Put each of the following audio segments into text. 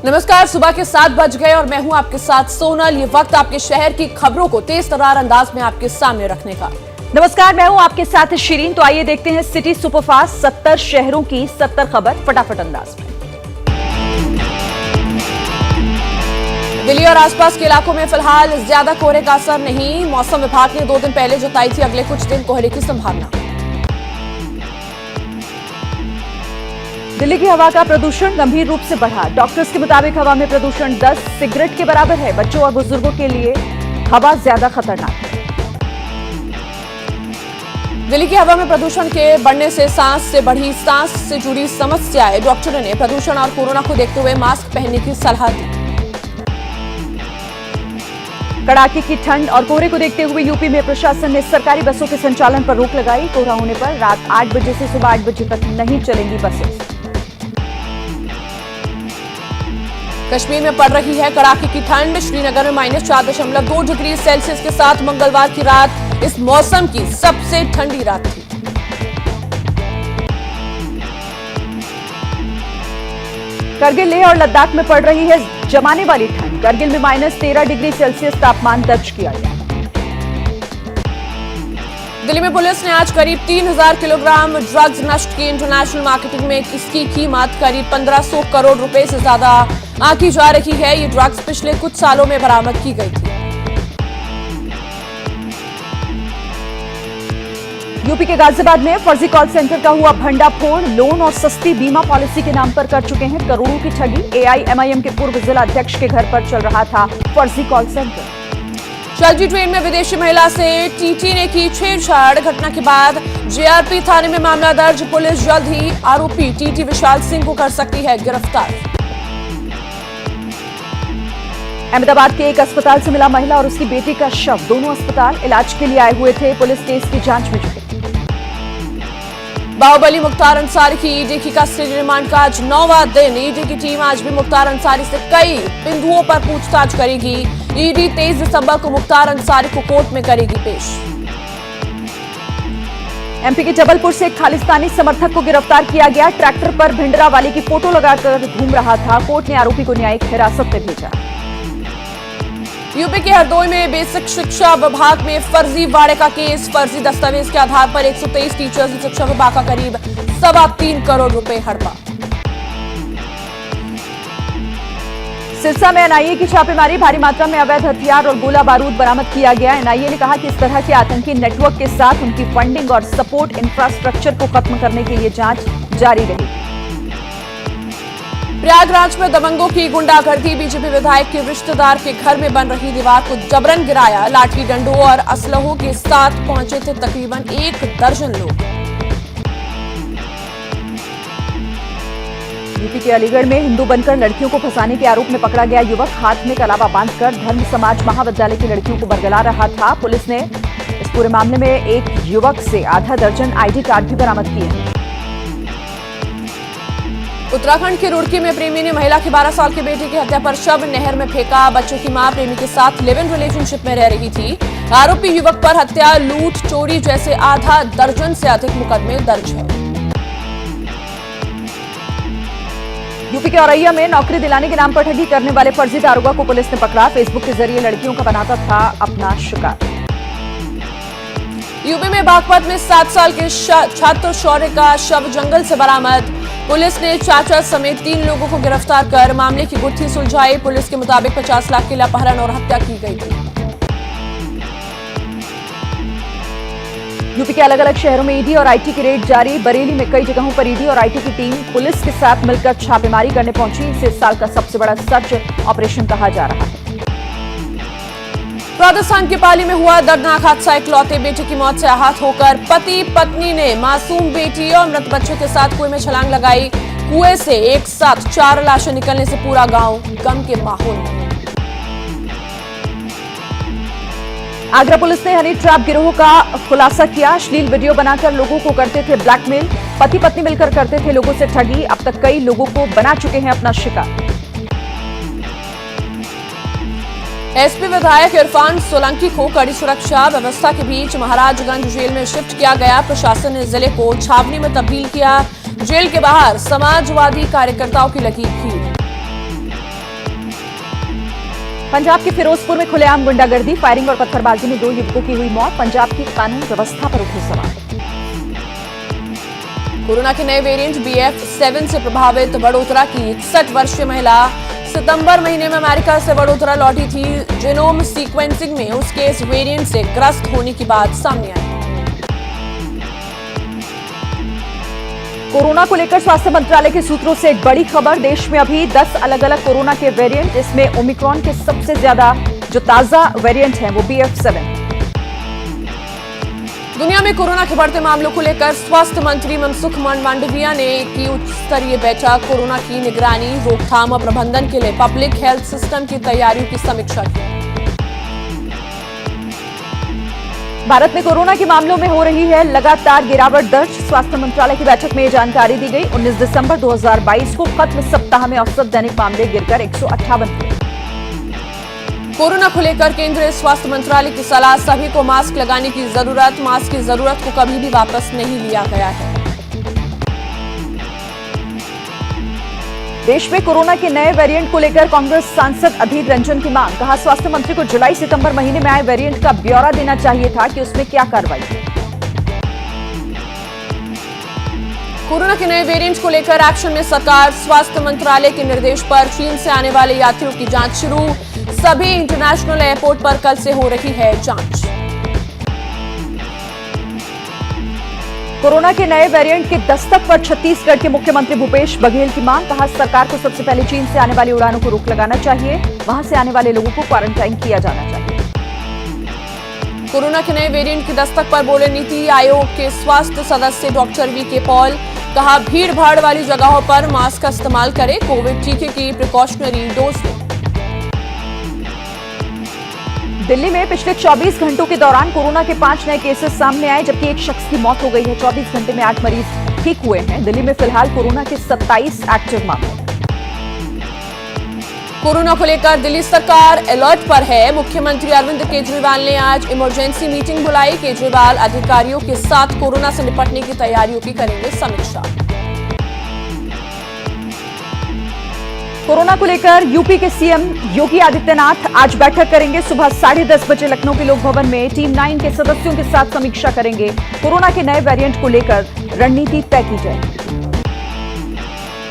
नमस्कार, सुबह के 7 बज गए और मैं हूं आपके साथ सोनल। ये वक्त आपके शहर की खबरों को तेज तर्रार अंदाज में आपके सामने रखने का। नमस्कार, मैं हूं आपके साथ शिरीन। तो आइए देखते हैं सिटी सुपरफास्ट 70 शहरों की 70 खबर फटाफट अंदाज में। दिल्ली और आसपास के इलाकों में फिलहाल ज्यादा कोहरे का असर नहीं। मौसम विभाग ने 2 दिन पहले जताई थी अगले कुछ दिन कोहरे की संभावना। दिल्ली की हवा का प्रदूषण गंभीर रूप से बढ़ा। डॉक्टर्स के मुताबिक हवा में प्रदूषण 10 सिगरेट के बराबर है। बच्चों और बुजुर्गों के लिए हवा ज्यादा खतरनाक है। दिल्ली की हवा में प्रदूषण के बढ़ने से सांस से जुड़ी समस्याएं। डॉक्टरों ने प्रदूषण और कोरोना को देखते हुए मास्क पहनने की सलाह दी। कड़ाके की ठंड और कोहरे को देखते हुए यूपी में प्रशासन ने सरकारी बसों के संचालन पर रोक लगाई। कोहरा होने पर रात 8 बजे से सुबह 8 बजे तक नहीं चलेंगी बसें। कश्मीर में पड़ रही है कड़ाके की ठंड। श्रीनगर में -4.2 डिग्री सेल्सियस के साथ मंगलवार की रात इस मौसम की सबसे ठंडी रात थी। करगिल, लेह और लद्दाख में पड़ रही है जमाने वाली ठंड। करगिल में -13 डिग्री सेल्सियस तापमान दर्ज किया गया। दिल्ली में पुलिस ने आज करीब 3000 किलोग्राम ड्रग्स नष्ट किए। इंटरनेशनल मार्केटिंग में इसकी कीमत करीब 1500 करोड़ रुपए से ज्यादा आंकी जा रही है। ये ड्रग्स पिछले कुछ सालों में बरामद की गई थी। यूपी के गाजियाबाद में फर्जी कॉल सेंटर का हुआ भंडाफोड़। लोन और सस्ती बीमा पॉलिसी के नाम पर कर चुके हैं करोड़ों की ठगी। एआईएमआईएम के पूर्व जिला अध्यक्ष के घर पर चल रहा था फर्जी कॉल सेंटर। चलती ट्रेन में विदेशी महिला से टीटी ने की छेड़छाड़। घटना के बाद जेआरपी थाने में मामला दर्ज। पुलिस जल्द ही आरोपी टीटी विशाल सिंह को कर सकती है गिरफ्तार। अहमदाबाद के एक अस्पताल से मिला महिला और उसकी बेटी का शव। दोनों अस्पताल इलाज के लिए आए हुए थे। पुलिस केस की जांच में जुटी। बाहुबली मुख्तार अंसारी की ईडी की कस्टडी रिमांड का आज 9वां दिन। ईडी की टीम आज भी मुख्तार अंसारी से कई बिंदुओं पर पूछताछ करेगी। ईडी 23 दिसंबर को मुख्तार अंसारी को कोर्ट में करेगी पेश। एमपी के जबलपुर से एक खालिस्तानी समर्थक को गिरफ्तार किया गया। ट्रैक्टर पर भिंडरावाली की फोटो लगाकर घूम रहा था। कोर्ट ने आरोपी को न्यायिक हिरासत में भेजा। यूपी के हरदोई में बेसिक शिक्षा विभाग में फर्जीवाड़े का केस। फर्जी दस्तावेज के आधार पर 123 टीचर्स ने शिक्षा विभाग का करीब 3.25 करोड़ रुपए हड़पा। सिरसा में एनआईए की छापेमारी। भारी मात्रा में अवैध हथियार और गोला बारूद बरामद किया गया। एनआईए ने कहा कि इस तरह के आतंकी नेटवर्क के साथ उनकी फंडिंग और सपोर्ट इंफ्रास्ट्रक्चर को खत्म करने के लिए जांच जारी रहेगी। प्रयागराज में दबंगों की गुंडागर्दी। बीजेपी विधायक के रिश्तेदार के घर में बन रही दीवार को जबरन गिराया। लाठी डंडों और असलहों के साथ पहुंचे थे तकरीबन 1 दर्जन लोग। यूपी के अलीगढ़ में हिंदू बनकर लड़कियों को फंसाने के आरोप में पकड़ा गया युवक हाथ में कलावा बांधकर धर्म समाज महाविद्यालय की लड़कियों को बरगला रहा था। पुलिस ने इस पूरे मामले में एक युवक से आधा दर्जन आईडी कार्ड भी बरामद किए हैं। उत्तराखंड के रुड़की में प्रेमी ने महिला की 12 साल की बेटी की हत्या पर शव नहर में फेंका। बच्चों की मां प्रेमी के साथ लिव इन रिलेशनशिप में रह रही थी। आरोपी युवक पर हत्या, लूट, चोरी जैसे आधा दर्जन से अधिक मुकदमे दर्ज है। यूपी के औरैया में नौकरी दिलाने के नाम पर ठगी करने वाले फर्जी दारोगा को पुलिस ने पकड़ा। फेसबुक के जरिए लड़कियों का बनाता था अपना शिकार। यूपी में बागपत में 7 साल के छात्र शौर्य का शव जंगल से बरामद। पुलिस ने चाचा समेत 3 लोगों को गिरफ्तार कर मामले की गुत्थी सुलझाई। पुलिस के मुताबिक 50 लाख के लिए अपहरण और हत्या की गई थी। यूपी के अलग अलग शहरों में ईडी और आईटी की रेड जारी। बरेली में कई जगहों पर ईडी और आईटी की टीम पुलिस के साथ मिलकर छापेमारी करने पहुंची। इसे इस साल का सबसे बड़ा सर्च ऑपरेशन कहा जा रहा है। राजस्थान के पाली में हुआ दर्दनाक हादसा। इकलौते बेटे की मौत से आहत होकर पति पत्नी ने मासूम बेटी और मृत बच्चे के साथ कुएं में छलांग लगाई। कुएं से एक साथ 4 लाशें निकलने से पूरा गांव गम के माहौल में। आगरा पुलिस ने हनी ट्रैप गिरोह का खुलासा किया। अश्लील वीडियो बनाकर लोगों को करते थे ब्लैकमेल। पति पत्नी मिलकर करते थे लोगों से ठगी। अब तक कई लोगों को बना चुके हैं अपना शिकार। एसपी विधायक इरफान सोलंकी को कड़ी सुरक्षा व्यवस्था के बीच महाराजगंज जेल में शिफ्ट किया गया। प्रशासन ने जिले को छावनी में तब्दील किया। जेल के बाहर समाजवादी कार्यकर्ताओं की लगी भीड़। पंजाब के फिरोजपुर में खुलेआम गुंडागर्दी, फायरिंग और पत्थरबाजी में 2 युवकों की हुई मौत। पंजाब की कानून व्यवस्था पर उठे सवाल। कोरोना के नए वेरिएंट BF7 से प्रभावित वडोदरा की 61 वर्षीय महिला सितंबर महीने में अमेरिका से वडोदरा लौटी थी। जीनोम सीक्वेंसिंग में उसके इस वेरिएंट से ग्रस्त होने की बात सामने आई। कोरोना को लेकर स्वास्थ्य मंत्रालय के सूत्रों से एक बड़ी खबर। देश में अभी 10 अलग अलग कोरोना के वेरिएंट, इसमें ओमिक्रॉन के सबसे ज्यादा जो ताजा वेरिएंट है वो BF7। दुनिया में कोरोना के बढ़ते मामलों को लेकर स्वास्थ्य मंत्री मनसुख मांडविया ने की उच्च स्तरीय बैठक। कोरोना की निगरानी, रोकथाम और प्रबंधन के लिए पब्लिक हेल्थ सिस्टम की तैयारियों की समीक्षा की। भारत में कोरोना के मामलों में हो रही है लगातार गिरावट दर्ज। स्वास्थ्य मंत्रालय की बैठक में ये जानकारी दी गई। 19 दिसंबर 2022 को खत्म सप्ताह में औसत दैनिक मामले गिरकर 158 हुए। कोरोना को लेकर केंद्रीय स्वास्थ्य मंत्रालय की सलाह, सभी को मास्क लगाने की जरूरत। मास्क की जरूरत को कभी भी वापस नहीं लिया गया है। देश में कोरोना के नए वेरिएंट को लेकर कांग्रेस सांसद अधीर रंजन की मांग। कहा, स्वास्थ्य मंत्री को जुलाई सितंबर महीने में आए वेरिएंट का ब्यौरा देना चाहिए था कि उसमें क्या कार्रवाई। कोरोना के नए वेरिएंट को लेकर एक्शन में सरकार। स्वास्थ्य मंत्रालय के निर्देश पर चीन से आने वाले यात्रियों की जांच शुरू। सभी इंटरनेशनल एयरपोर्ट पर कल से हो रही है जांच। कोरोना के नए वेरिएंट के दस्तक पर छत्तीसगढ़ के मुख्यमंत्री भूपेश बघेल की मांग। कहा, सरकार को सबसे पहले चीन से आने वाली उड़ानों को रोक लगाना चाहिए। वहां से आने वाले लोगों को क्वारंटाइन किया जाना चाहिए। कोरोना के नए वेरिएंट की दस्तक पर बोले नीति आयोग के स्वास्थ्य सदस्य डॉक्टर VK पॉल। कहा, भीड़ भाड़ वाली जगहों पर मास्क का इस्तेमाल करें, कोविड टीके की प्रिकॉशनरी डोज लें। दिल्ली में पिछले 24 घंटों के दौरान कोरोना के 5 नए केसेस सामने आए, जबकि एक शख्स की मौत हो गई है। 24 घंटे में 8 मरीज ठीक हुए हैं। दिल्ली में फिलहाल कोरोना के 27 एक्टिव मामले। कोरोना को लेकर दिल्ली सरकार अलर्ट पर है। मुख्यमंत्री अरविंद केजरीवाल ने आज इमरजेंसी मीटिंग बुलाई। केजरीवाल अधिकारियों के साथ कोरोना से निपटने की तैयारियों की करेंगे समीक्षा। कोरोना को लेकर यूपी के सीएम योगी आदित्यनाथ आज बैठक करेंगे। सुबह 10:30 बजे लखनऊ के लोक भवन में टीम 9 के सदस्यों के साथ समीक्षा करेंगे। कोरोना के नए वेरिएंट को लेकर रणनीति तय की जाएगी।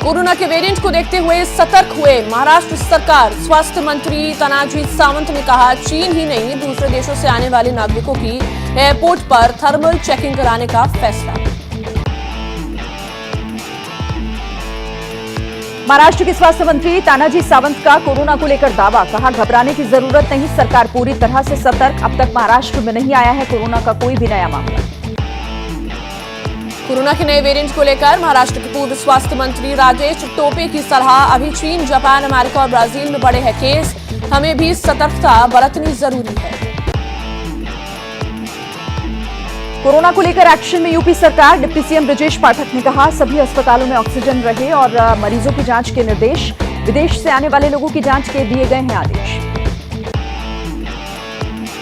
कोरोना के वेरिएंट को देखते हुए सतर्क हुए महाराष्ट्र सरकार। स्वास्थ्य मंत्री तानाजी सावंत ने कहा, चीन ही नहीं दूसरे देशों से आने वाले नागरिकों की एयरपोर्ट पर थर्मल चेकिंग कराने का फैसला। महाराष्ट्र के स्वास्थ्य मंत्री तानाजी सावंत का कोरोना को लेकर दावा। कहा, घबराने की जरूरत नहीं, सरकार पूरी तरह से सतर्क। अब तक महाराष्ट्र में नहीं आया है कोरोना का कोई भी नया मामला। कोरोना के नए वेरिएंट को लेकर महाराष्ट्र के पूर्व स्वास्थ्य मंत्री राजेश टोपे की सलाह। अभी चीन, जापान, अमेरिका और ब्राजील में बढ़े हैं केस, हमें भी सतर्कता बरतनी जरूरी है। कोरोना को लेकर एक्शन में यूपी सरकार। डिप्टी सीएम ब्रजेश पाठक ने कहा, सभी अस्पतालों में ऑक्सीजन रहे और मरीजों की जांच के निर्देश। विदेश से आने वाले लोगों की जांच के दिए गए हैं आदेश।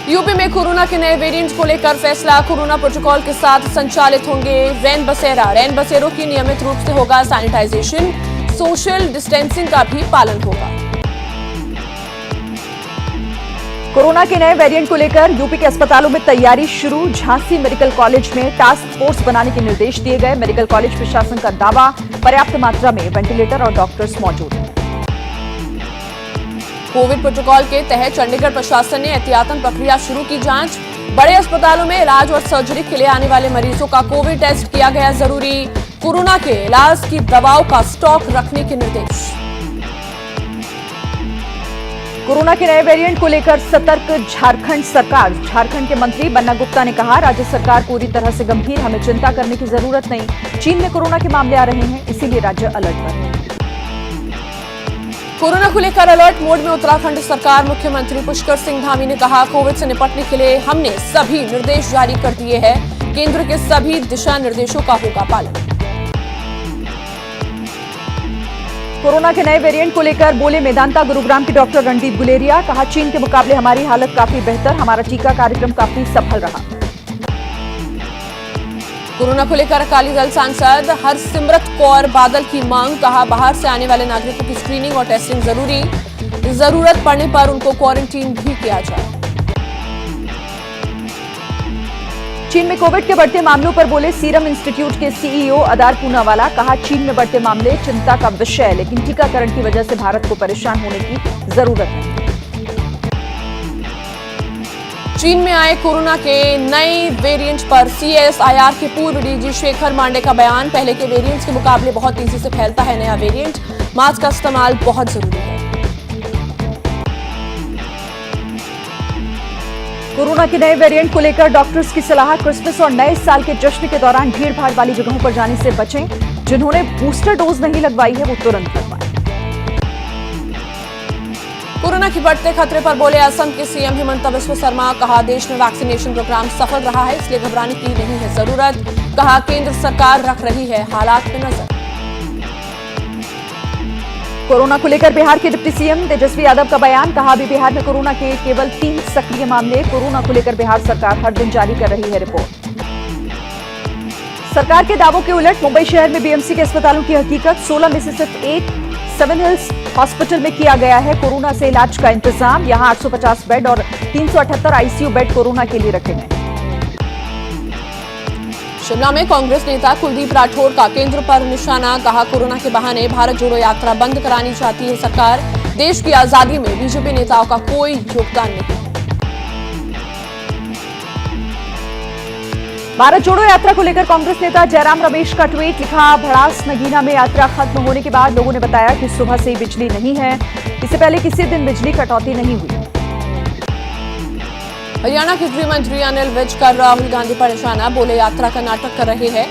यूपी में कोरोना के नए वेरिएंट को लेकर फैसला। कोरोना प्रोटोकॉल के साथ संचालित होंगे रैन बसेरा। रैन बसेरों की नियमित रूप से होगा सैनिटाइजेशन, सोशल डिस्टेंसिंग का भी पालन होगा। कोरोना के नए वेरिएंट को लेकर यूपी के अस्पतालों में तैयारी शुरू। झांसी मेडिकल कॉलेज में टास्क फोर्स बनाने के निर्देश दिए गए। मेडिकल कॉलेज प्रशासन का दावा, पर्याप्त मात्रा में वेंटिलेटर और डॉक्टर्स मौजूद हैं। कोविड प्रोटोकॉल के तहत चंडीगढ़ प्रशासन ने एहतियातन प्रक्रिया शुरू की। जांच, बड़े अस्पतालों में इलाज और सर्जरी के लिए आने वाले मरीजों का कोविड टेस्ट किया गया जरूरी। कोरोना के इलाज की दवाओं का स्टॉक रखने के निर्देश। कोरोना के नए वेरिएंट को लेकर सतर्क झारखंड सरकार। झारखंड के मंत्री बन्ना गुप्ता ने कहा, राज्य सरकार पूरी तरह से गंभीर, हमें चिंता करने की जरूरत नहीं। चीन में कोरोना के मामले आ रहे हैं, इसीलिए राज्य अलर्ट पर है। कोरोना को लेकर अलर्ट मोड में उत्तराखंड सरकार। मुख्यमंत्री पुष्कर सिंह धामी ने कहा, कोविड से निपटने के लिए हमने सभी निर्देश जारी कर दिए हैं। केंद्र के सभी दिशा निर्देशों का होगा पालन। कोरोना के नए वेरिएंट को लेकर बोले मेदांता गुरुग्राम के डॉक्टर रणदीप गुलेरिया। कहा, चीन के मुकाबले हमारी हालत काफी बेहतर, हमारा टीका कार्यक्रम काफी सफल रहा। कोरोना को लेकर अकाली दल सांसद हरसिमरत कौर बादल की मांग। कहा, बाहर से आने वाले नागरिकों की स्क्रीनिंग और टेस्टिंग जरूरी। जरूरत पड़ने पर उनको क्वारंटीन भी किया जाए। चीन में कोविड के बढ़ते मामलों पर बोले सीरम इंस्टीट्यूट के सीईओ अदार पूनावाला। कहा, चीन में बढ़ते मामले चिंता का विषय है, लेकिन टीकाकरण की वजह से भारत को परेशान होने की जरूरत नहीं। चीन में आए कोरोना के नए वेरिएंट पर सीएसआईआर के पूर्व डीजी शेखर मांडे का बयान। पहले के वेरिएंट्स के मुकाबले बहुत तेजी से फैलता है नया वेरिएंट। मास्क का इस्तेमाल बहुत जरूरी है। कोरोना के नए वेरिएंट को लेकर डॉक्टर्स की सलाह। क्रिसमस और नए साल के जश्न के दौरान भीड़-भाड़ वाली जगहों पर जाने से बचें। जिन्होंने बूस्टर डोज नहीं लगवाई है वो तुरंत लगवाएं। कोरोना के बढ़ते खतरे पर बोले असम के सीएम हिमंता बिस्वा शर्मा। कहा, देश में वैक्सीनेशन प्रोग्राम सफल रहा है, इसलिए घबराने की नहीं है जरूरत। कहा, केंद्र सरकार रख रही है हालात पे नजर। कोरोना को लेकर बिहार के डिप्टी सीएम तेजस्वी यादव का बयान। कहा, अभी बिहार में कोरोना के केवल 3 सक्रिय मामले। कोरोना को लेकर बिहार सरकार हर दिन जारी कर रही है रिपोर्ट। सरकार के दावों के उलट मुंबई शहर में बीएमसी के अस्पतालों की हकीकत। 16 में से सिर्फ एक 7 हिल्स हॉस्पिटल में किया गया है कोरोना से इलाज का इंतजाम। यहां 850 बेड और 378 आईसीयू बेड कोरोना के लिए रखे गए। शिमला में कांग्रेस नेता कुलदीप राठौर का केंद्र पर निशाना। कहा, कोरोना के बहाने भारत जोड़ो यात्रा बंद करानी चाहती है सरकार। देश की आजादी में बीजेपी नेताओं का कोई योगदान नहीं। भारत जोड़ो यात्रा को लेकर कांग्रेस नेता जयराम रमेश का ट्वीट। लिखा, भड़ास नगीना में यात्रा खत्म होने के बाद लोगों ने बताया कि सुबह से ही बिजली नहीं है। इससे पहले किसी दिन बिजली कटौती नहीं हुई। हरियाणा के गृह मंत्री अनिल विज कर राहुल गांधी पर निशाना। बोले, यात्रा का नाटक कर रहे हैं।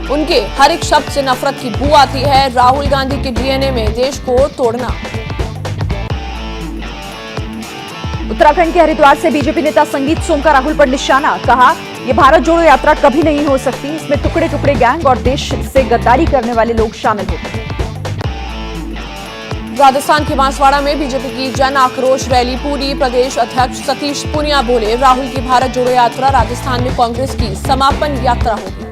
उनके हर एक शब्द से नफरत की बू आती है। राहुल गांधी के डीएनए में देश को तोड़ना। उत्तराखंड के हरिद्वार से बीजेपी नेता संगीत सोम का राहुल पर निशाना। कहा, ये भारत जोड़ो यात्रा कभी नहीं हो सकती। इसमें टुकड़े टुकड़े गैंग और देश से गद्दारी करने वाले लोग शामिल होते हैं। राजस्थान के बांसवाड़ा में बीजेपी की जन आक्रोश रैली। पूरी प्रदेश अध्यक्ष सतीश पुनिया बोले, राहुल की भारत जोड़ो यात्रा राजस्थान में कांग्रेस की समापन यात्रा होगी।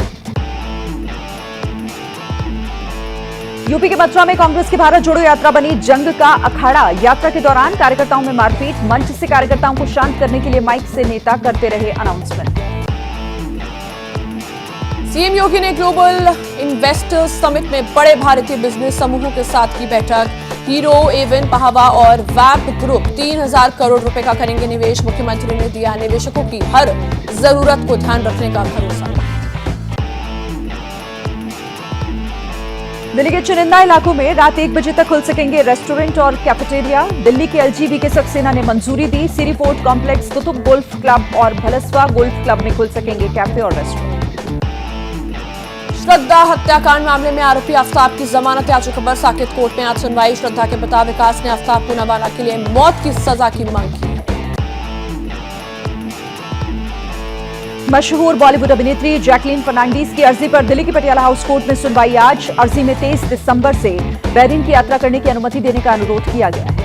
यूपी के मथुरा में कांग्रेस की भारत जोड़ो यात्रा बनी जंग का अखाड़ा। यात्रा के दौरान कार्यकर्ताओं में मारपीट। मंच से कार्यकर्ताओं को शांत करने के लिए माइक से नेता करते रहे अनाउंसमेंट। सीएम योगी ने ग्लोबल इन्वेस्टर्स समिट में बड़े भारतीय बिजनेस समूहों के साथ की बैठक। हीरो, एवन, पहावा और वैप ग्रुप 3000 करोड़ रुपए का करेंगे निवेश। मुख्यमंत्री ने दिया निवेशकों की हर जरूरत को ध्यान रखने का भरोसा। दिल्ली के चुनिंदा इलाकों में रात 1 बजे तक खुल सकेंगे रेस्टोरेंट और कैफेटेरिया। दिल्ली के एलजीबी सक्सेना ने मंजूरी दी। Siri fort complex, Qutub golf club और भलसवा गोल्फ क्लब में खुल सकेंगे कैफे और रेस्टोरेंट। श्रद्धा हत्याकांड मामले में आरोपी आफ्ताब की जमानत याचिका पर साकेत कोर्ट में आज सुनवाई। श्रद्धा के पिता विकास ने आफ्ताब पूनावाला के लिए मौत की सजा की मांग की। मशहूर बॉलीवुड अभिनेत्री जैकलीन फर्नांडीज की अर्जी पर दिल्ली की पटियाला हाउस कोर्ट में सुनवाई आज। अर्जी में 23 दिसंबर से बहरीन की यात्रा करने की अनुमति देने का अनुरोध किया गया है।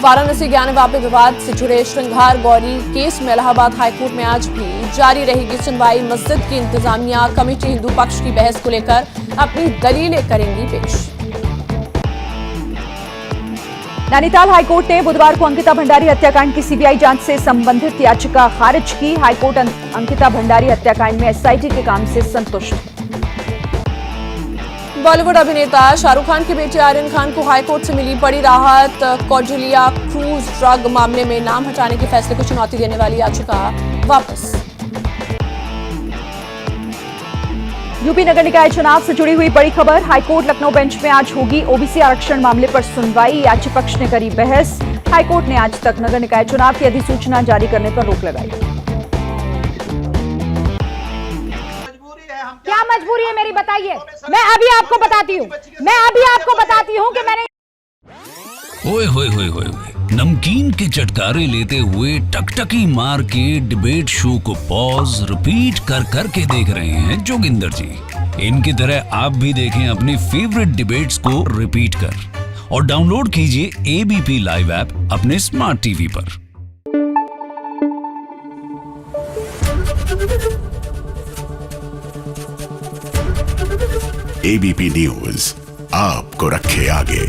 वाराणसी ज्ञानवापी विवाद से जुड़े श्रृंगार गौरी केस में इलाहाबाद हाईकोर्ट में आज भी जारी रहेगी सुनवाई। मस्जिद की इंतजामिया कमेटी हिंदू पक्ष की बहस को लेकर अपनी दलीलें करेंगी पेश। नैनीताल हाईकोर्ट ने बुधवार को अंकिता भंडारी हत्याकांड की सीबीआई जांच से संबंधित याचिका खारिज की। हाईकोर्ट अंकिता भंडारी हत्याकांड में एसआईटी के काम से संतुष्ट है। बॉलीवुड अभिनेता शाहरुख खान के बेटे आर्यन खान को हाईकोर्ट से मिली बड़ी राहत। कॉर्डेलिया क्रूज ड्रग मामले में नाम हटाने के फैसले को चुनौती देने वाली याचिका वापस। यूपी नगर निकाय चुनाव से जुड़ी हुई बड़ी खबर। हाईकोर्ट लखनऊ बेंच में आज होगी ओबीसी आरक्षण मामले पर सुनवाई। याची पक्ष ने करी बहस। हाईकोर्ट ने आज तक नगर निकाय चुनाव की अधिसूचना जारी करने पर रोक लगाई। क्या मजबूरी है मेरी, बताइए। मैं अभी आपको बताती हूँ कि मैंने ओए होए होए होए नमकीन के चटकारे लेते हुए टकटकी मार के डिबेट शो को पॉज रिपीट कर करके देख रहे हैं जोगिंदर जी। इनकी तरह आप भी देखें अपनी फेवरेट डिबेट्स को रिपीट कर और डाउनलोड कीजिए एबीपी लाइव ऐप अपने स्मार्ट टीवी पर। एबीपी न्यूज आपको रखे आगे।